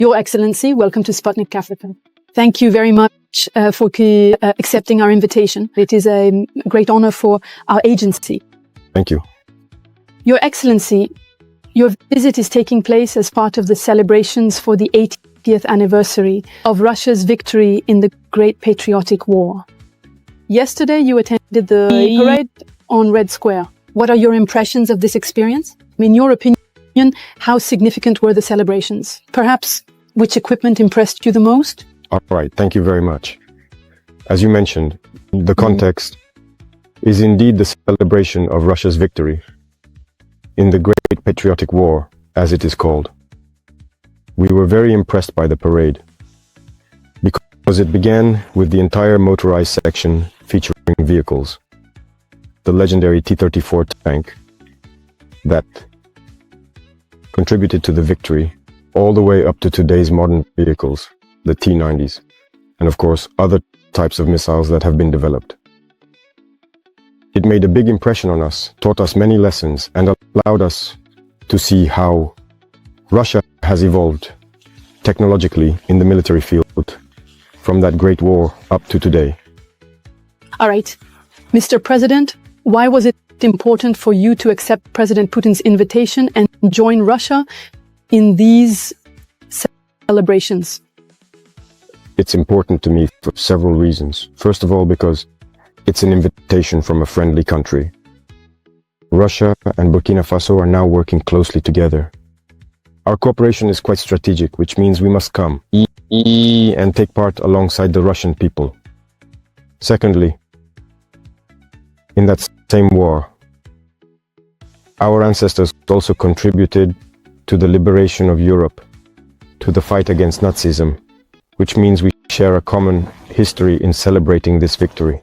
Your Excellency, welcome to Sputnik Africa. Thank you very much for accepting our invitation. It is a great honor for our agency. Thank you. Your Excellency, your visit is taking place as part of the celebrations for the 80th anniversary of Russia's victory in the Great Patriotic War. Yesterday, you attended the parade on Red Square. What are your impressions of this experience? In your opinion, how significant were the celebrations? Perhaps which equipment impressed you the most? All right, thank you very much. As you mentioned, the context is indeed the celebration of Russia's victory in the Great Patriotic War, as it is called. We were very impressed by the parade because it began with the entire motorized section featuring vehicles. The legendary T-34 tank that contributed to the victory, all the way up to today's modern vehicles, the T-90s, and of course other types of missiles that have been developed. It made a big impression on us, taught us many lessons, and allowed us to see how Russia has evolved technologically in the military field from that great war up to today. All right. Mr. President, why was it important for you to accept President Putin's invitation and join Russia in these celebrations? It's important to me for several reasons. First of all, because it's an invitation from a friendly country. Russia and Burkina Faso are now working closely together. Our cooperation is quite strategic, which means we must come and take part alongside the Russian people. Secondly, in that same war, our ancestors also contributed to the liberation of Europe, to the fight against Nazism, which means we share a common history in celebrating this victory.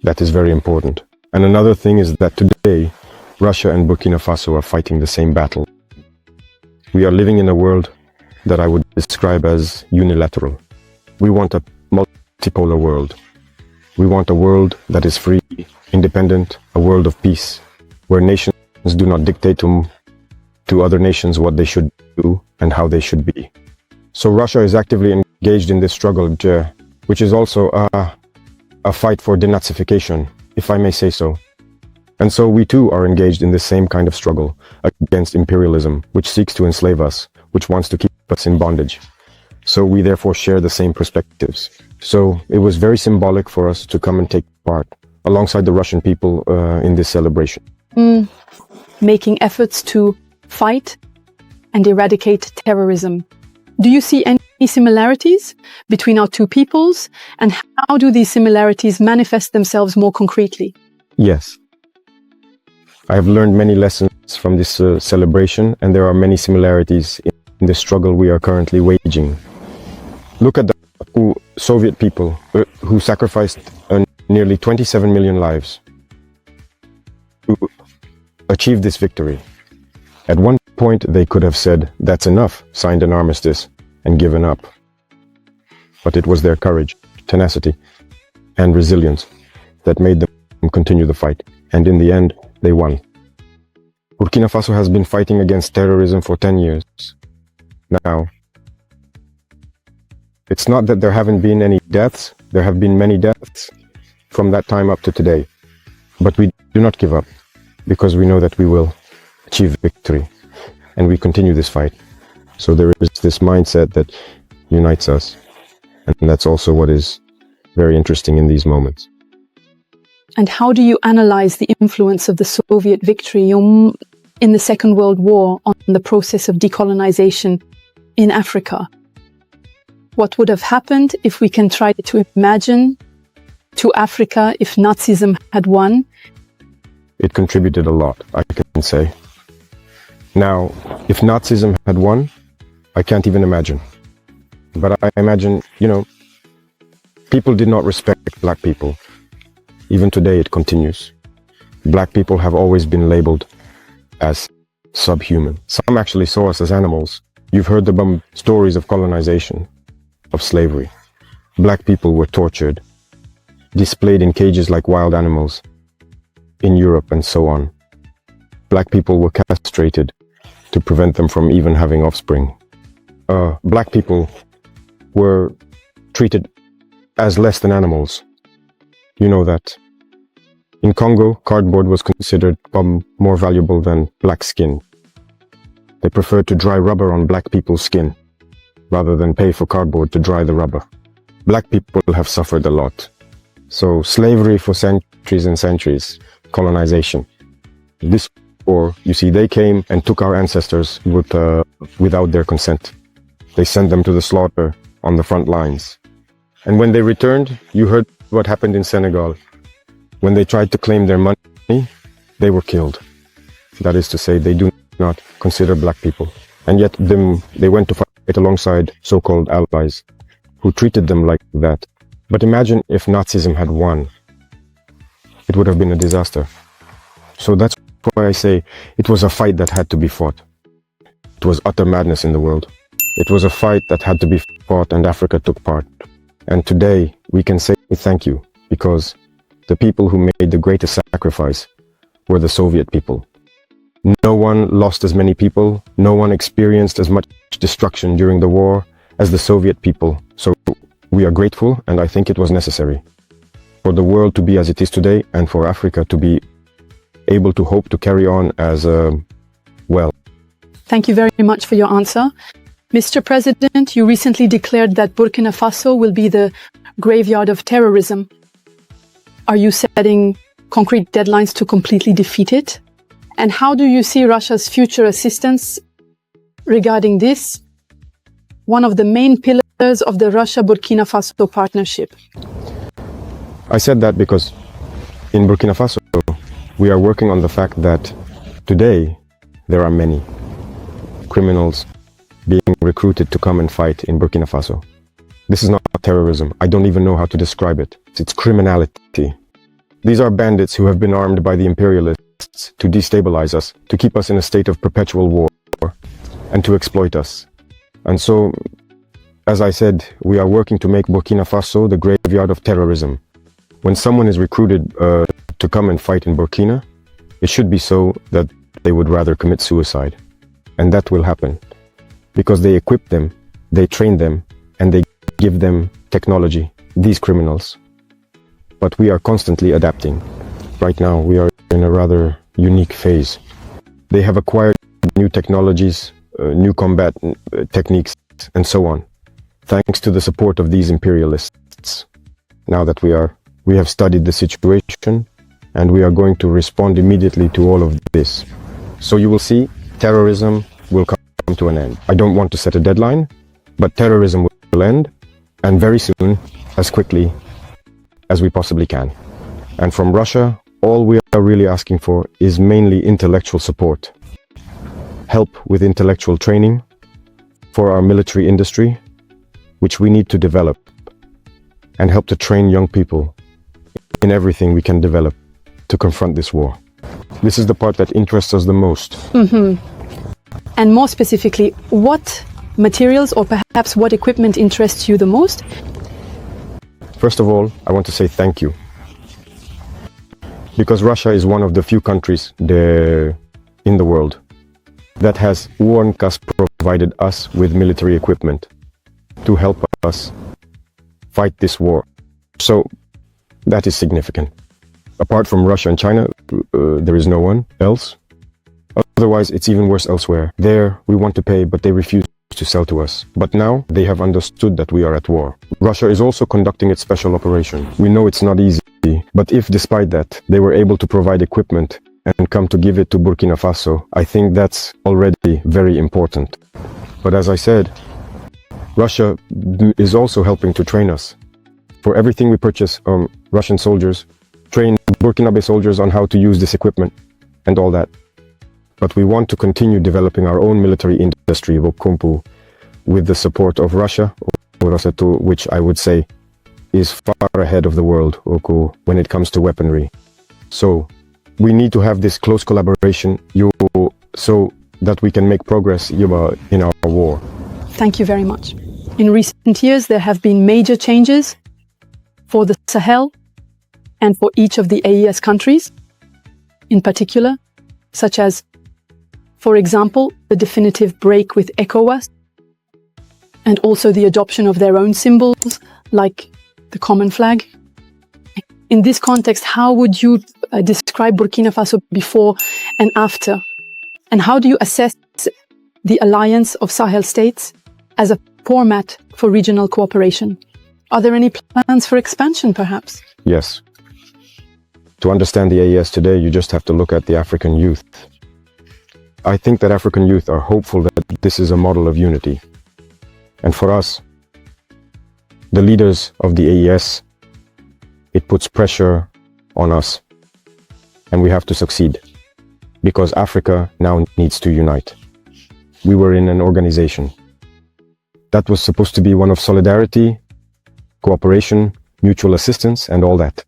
That is very important. And another thing is that today, Russia and Burkina Faso are fighting the same battle. We are living in a world that I would describe as unilateral. We want a multipolar world. We want a world that is free, independent, a world of peace, where nations do not dictate to other nations what they should do and how they should be. So Russia is actively engaged in this struggle, which is also a fight for denazification, if I may say so. And so we too are engaged in the same kind of struggle against imperialism, which seeks to enslave us, which wants to keep us in bondage. So we therefore share the same perspectives. So it was very symbolic for us to come and take part alongside the Russian people in this celebration. Making efforts to fight and eradicate terrorism. Do you see any similarities between our two peoples, and how do these similarities manifest themselves more concretely? Yes. I have learned many lessons from this celebration, and there are many similarities in the struggle we are currently waging. Look at the Soviet people who sacrificed nearly 27 million lives to achieve this victory. At one point, they could have said, "That's enough," signed an armistice, and given up. But it was their courage, tenacity, and resilience that made them continue the fight. And in the end, they won. Burkina Faso has been fighting against terrorism for 10 years. Now, it's not that there haven't been any deaths. There have been many deaths from that time up to today. But we do not give up, because we know that we will achieve victory. And we continue this fight. So there is this mindset that unites us. And that's also what is very interesting in these moments. And how do you analyze the influence of the Soviet victory in the Second World War on the process of decolonization in Africa? What would have happened if we can try to imagine to Africa if Nazism had won? It contributed a lot, I can say. Now, if Nazism had won, I can't even imagine. But I imagine, people did not respect black people. Even today it continues. Black people have always been labeled as subhuman. Some actually saw us as animals. You've heard the stories of colonization, of slavery. Black people were tortured, displayed in cages like wild animals in Europe and so on. Black people were castrated to prevent them from even having offspring. black people were treated as less than animals. You know that. In Congo, cardboard was considered more valuable than black skin. They preferred to dry rubber on black people's skin rather than pay for cardboard to dry the rubber. Black people have suffered a lot. So slavery for centuries and centuries, colonization. This war, you see, they came and took our ancestors without their consent. They sent them to the slaughter on the front lines. And when they returned, you heard what happened in Senegal. When they tried to claim their money, they were killed. That is to say, they do not consider black people. And yet they went to fight alongside so-called allies who treated them like that. But imagine if Nazism had won. It would have been a disaster. So that's why I say it was a fight that had to be fought. It was utter madness in the world. It was a fight that had to be fought, and Africa took part. And today we can say thank you, because the people who made the greatest sacrifice were the Soviet people. No one lost as many people, no one experienced as much destruction during the war as the Soviet people. So we are grateful, and I think it was necessary for the world to be as it is today, and for Africa to be able to hope to carry on as well. Thank you very much for your answer. Mr. President, you recently declared that Burkina Faso will be the graveyard of terrorism. Are you setting concrete deadlines to completely defeat it? And how do you see Russia's future assistance regarding this, one of the main pillars of the Russia-Burkina Faso partnership? I said that because in Burkina Faso, we are working on the fact that today there are many criminals being recruited to come and fight in Burkina Faso. This is not terrorism. I don't even know how to describe it. It's criminality. These are bandits who have been armed by the imperialists to destabilize us, to keep us in a state of perpetual war, and to exploit us. And so, as I said, we are working to make Burkina Faso the graveyard of terrorism. When someone is recruited to come and fight in Burkina, it should be so that they would rather commit suicide. And that will happen. Because they equip them, they train them, and they give them technology, these criminals. But we are constantly adapting. Right now, we are in a rather unique phase. They have acquired new technologies, new combat techniques, and so on, thanks to the support of these imperialists. Now that we have studied the situation, and we are going to respond immediately to all of this. So you will see, terrorism will come to an end. I don't want to set a deadline, but terrorism will end, and very soon, as quickly as we possibly can. And from Russia, all we are really asking for is mainly intellectual support. Help with intellectual training for our military industry, which we need to develop, and help to train young people in everything we can develop to confront this war. This is the part that interests us the most. Mm-hmm. And more specifically, what materials or perhaps what equipment interests you the most? First of all, I want to say thank you. Because Russia is one of the few countries in the world that has provided us with military equipment to help us fight this war. So that is significant. Apart from Russia and China, there is no one else. Otherwise, it's even worse elsewhere. There, we want to pay, but they refuse to sell to us. But now, they have understood that we are at war. Russia is also conducting its special operation. We know it's not easy, but if despite that, they were able to provide equipment and come to give it to Burkina Faso, I think that's already very important. But as I said, Russia is also helping to train us. For everything we purchase, Russian soldiers train Burkinabè soldiers on how to use this equipment and all that. But we want to continue developing our own military industry, with the support of Russia, which I would say is far ahead of the world when it comes to weaponry. So we need to have this close collaboration so that we can make progress in our war. Thank you very much. In recent years, there have been major changes for the Sahel and for each of the AES countries in particular, such as, for example, the definitive break with ECOWAS, and also the adoption of their own symbols, like the common flag. In this context, how would you describe Burkina Faso before and after? And how do you assess the alliance of Sahel states as a format for regional cooperation? Are there any plans for expansion, perhaps? Yes. To understand the AES today, you just have to look at the African youth. I think that African youth are hopeful that this is a model of unity. And for us, the leaders of the AES, it puts pressure on us. And we have to succeed. Because Africa now needs to unite. We were in an organization that was supposed to be one of solidarity, cooperation, mutual assistance, and all that.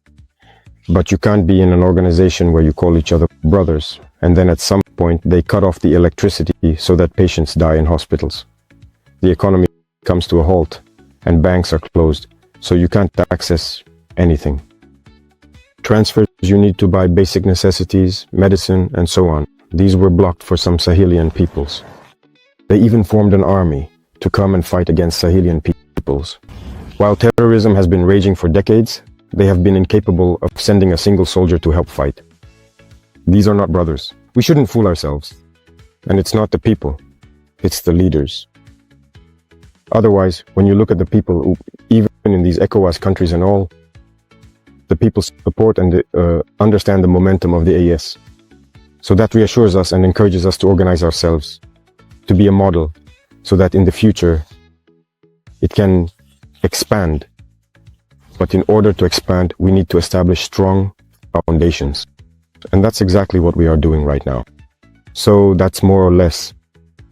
But you can't be in an organization where you call each other brothers, and then at some point they cut off the electricity so that patients die in hospitals. The economy comes to a halt, and banks are closed, so you can't access anything. Transfers you need to buy basic necessities, medicine, and so on. These were blocked for some Sahelian peoples. They even formed an army to come and fight against Sahelian peoples. While terrorism has been raging for decades, they have been incapable of sending a single soldier to help fight. These are not brothers. We shouldn't fool ourselves. And it's not the people, it's the leaders. Otherwise, when you look at the people, who, even in these ECOWAS countries and all, the people support and understand the momentum of the AES. So that reassures us and encourages us to organize ourselves, to be a model, so that in the future it can expand. But in order to expand, we need to establish strong foundations. And that's exactly what we are doing right now. So that's more or less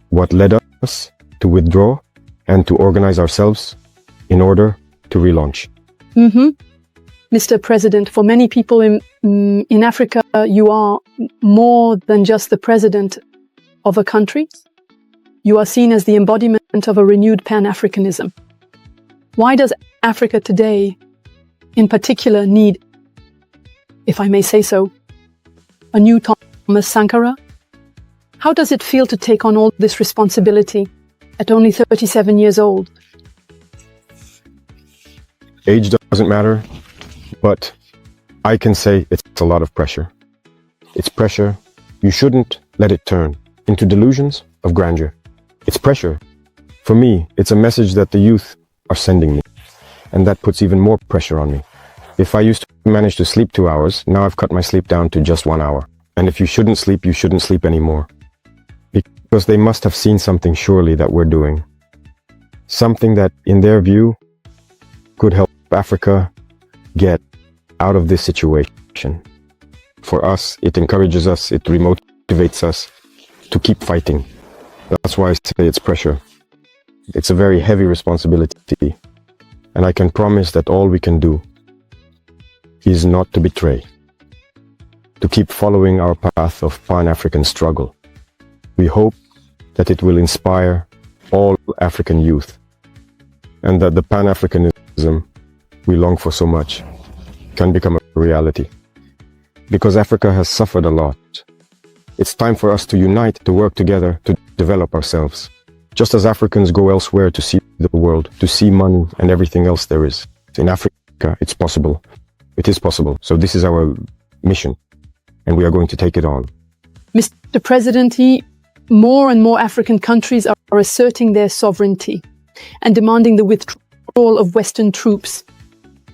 what led us to withdraw and to organize ourselves in order to relaunch. Mr. President, for many people in Africa, you are more than just the president of a country. You are seen as the embodiment of a renewed Pan-Africanism. Why does Africa today, in particular, need, if I may say so, a new Thomas Sankara? How does it feel to take on all this responsibility at only 37 years old? Age doesn't matter, but I can say it's a lot of pressure. It's pressure. You shouldn't let it turn into delusions of grandeur. It's pressure. For me, it's a message that the youth are sending me, and that puts even more pressure on me. If I used to manage to sleep 2 hours, now I've cut my sleep down to just 1 hour. And if you shouldn't sleep anymore. Because they must have seen something surely that we're doing. Something that, in their view, could help Africa get out of this situation. For us, it encourages us, it remotivates us to keep fighting. That's why I say it's pressure. It's a very heavy responsibility. And I can promise that all we can do is not to betray, to keep following our path of Pan-African struggle. We hope that it will inspire all African youth, and that the Pan-Africanism we long for so much can become a reality. Because Africa has suffered a lot. It's time for us to unite, to work together, to develop ourselves. Just as Africans go elsewhere to see the world, to see money and everything else there is. In Africa, it's possible. It is possible. So this is our mission, and we are going to take it on. Mr. President, more and more African countries are asserting their sovereignty and demanding the withdrawal of Western troops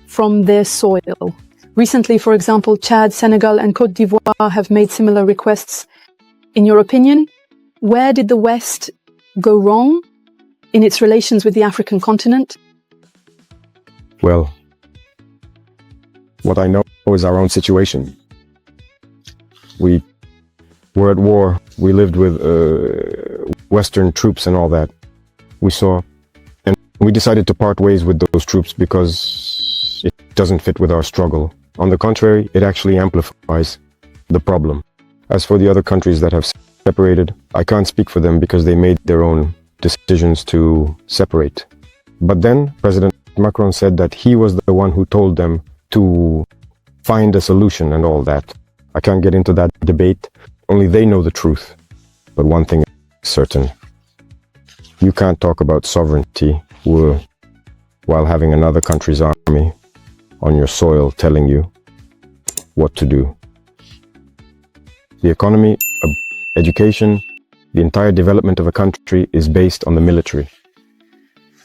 from their soil. Recently, for example, Chad, Senegal, and Côte d'Ivoire have made similar requests. In your opinion, where did the West go wrong in its relations with the African continent? Well, what I know is our own situation. We were at war. We lived with Western troops and all that. We saw, and we decided to part ways with those troops because it doesn't fit with our struggle. On the contrary, it actually amplifies the problem. As for the other countries that have separated, I can't speak for them because they made their own decisions to separate. But then President Macron said that he was the one who told them to find a solution and all that. I can't get into that debate. Only they know the truth. But one thing is certain. You can't talk about sovereignty while having another country's army on your soil telling you what to do. The economy, education, the entire development of a country is based on the military.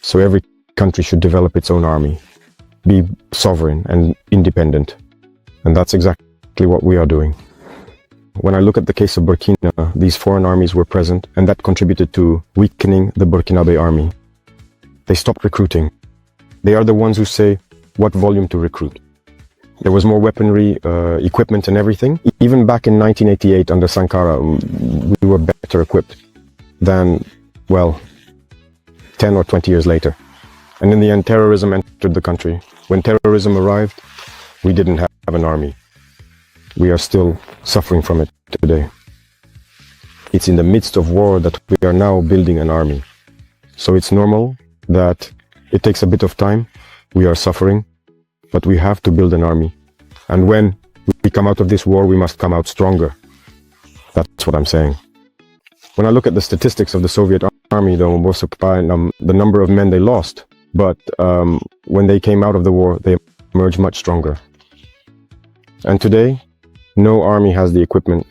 So every country should develop its own army, be sovereign and independent. And that's exactly what we are doing. When I look at the case of Burkina, these foreign armies were present, and that contributed to weakening the Burkinabè army. They stopped recruiting. They are the ones who say what volume to recruit. There was more weaponry, equipment and everything. Even back in 1988 under Sankara, we were better equipped than, well, 10 or 20 years later. And in the end, terrorism entered the country. When terrorism arrived, we didn't have an army. We are still suffering from it today. It's in the midst of war that we are now building an army. So it's normal that it takes a bit of time. We are suffering, but we have to build an army. And when we come out of this war, we must come out stronger. That's what I'm saying. When I look at the statistics of the Soviet army, though, the number of men they lost, but when they came out of the war, they emerged much stronger. And today, no army has the equipment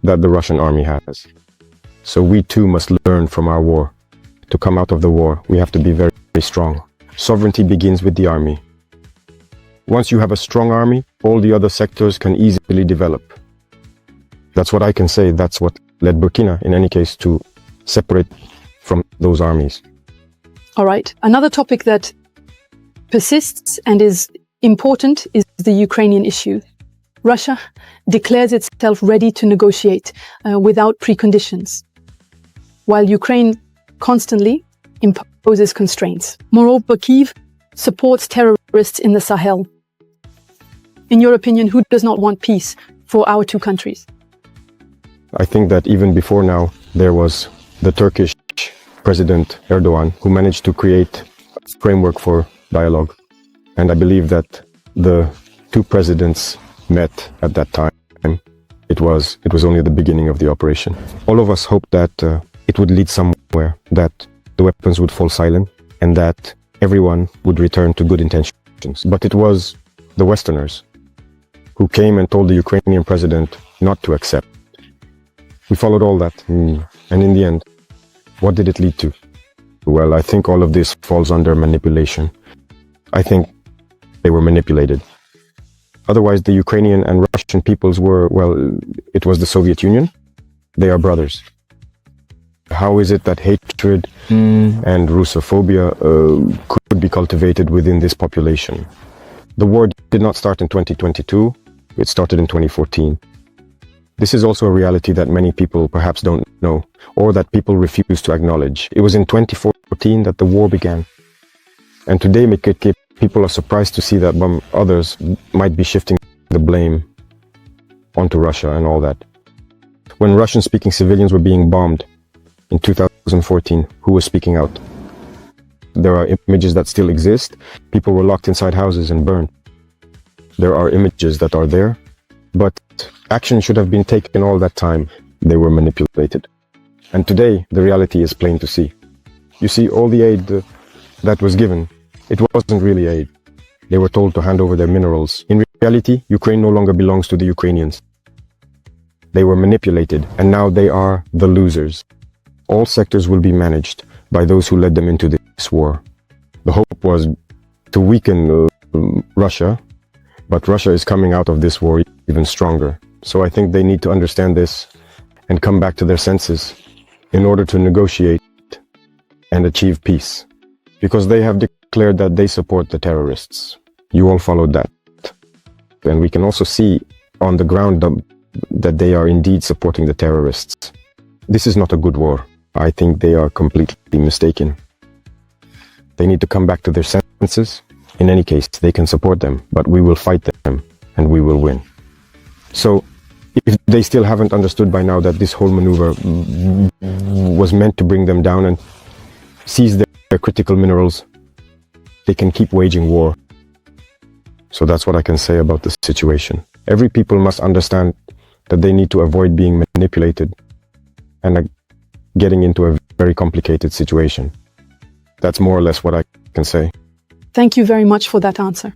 that the Russian army has. So we too must learn from our war. To come out of the war, we have to be very, very strong. Sovereignty begins with the army. Once you have a strong army, all the other sectors can easily develop. That's what I can say. That's what led Burkina, in any case, to separate from those armies. All right. Another topic that persists and is important is the Ukrainian issue. Russia declares itself ready to negotiate without preconditions, while Ukraine constantly imposes constraints. Moreover, Kyiv supports terrorists in the Sahel. In your opinion, who does not want peace for our two countries? I think that even before now, there was the Turkish President Erdogan, who managed to create a framework for dialogue. And I believe that the two presidents met at that time. It was only the beginning of the operation. All of us hoped that it would lead somewhere, that the weapons would fall silent, and that everyone would return to good intentions. But it was the Westerners who came and told the Ukrainian president not to accept. We followed all that, and in the end, what did it lead to? Well, I think all of this falls under manipulation. I think they were manipulated. Otherwise, the Ukrainian and Russian peoples were, well, it was the Soviet Union. They are brothers. How is it that hatred and Russophobia could be cultivated within this population? The war did not start in 2022. It started in 2014. This is also a reality that many people perhaps don't know, or that people refuse to acknowledge. It was in 2014 that the war began. And today, people are surprised to see that others might be shifting the blame onto Russia and all that. When Russian-speaking civilians were being bombed in 2014, who was speaking out? There are images that still exist. People were locked inside houses and burned. There are images that are there, but action should have been taken all that time. They were manipulated. And today, the reality is plain to see. You see, all the aid that was given, it wasn't really aid. They were told to hand over their minerals. In reality, Ukraine no longer belongs to the Ukrainians. They were manipulated, and now they are the losers. All sectors will be managed by those who led them into this war. The hope was to weaken Russia, but Russia is coming out of this war even stronger. So I think they need to understand this and come back to their senses in order to negotiate and achieve peace. Because they have declared that they support the terrorists. You all followed that. And we can also see on the ground that they are indeed supporting the terrorists. This is not a good war. I think they are completely mistaken. They need to come back to their senses. In any case, they can support them, but we will fight them and we will win. So, if they still haven't understood by now that this whole maneuver was meant to bring them down and seize their critical minerals, they can keep waging war. So that's what I can say about the situation. Every people must understand that they need to avoid being manipulated and getting into a very complicated situation. That's more or less what I can say. Thank you very much for that answer.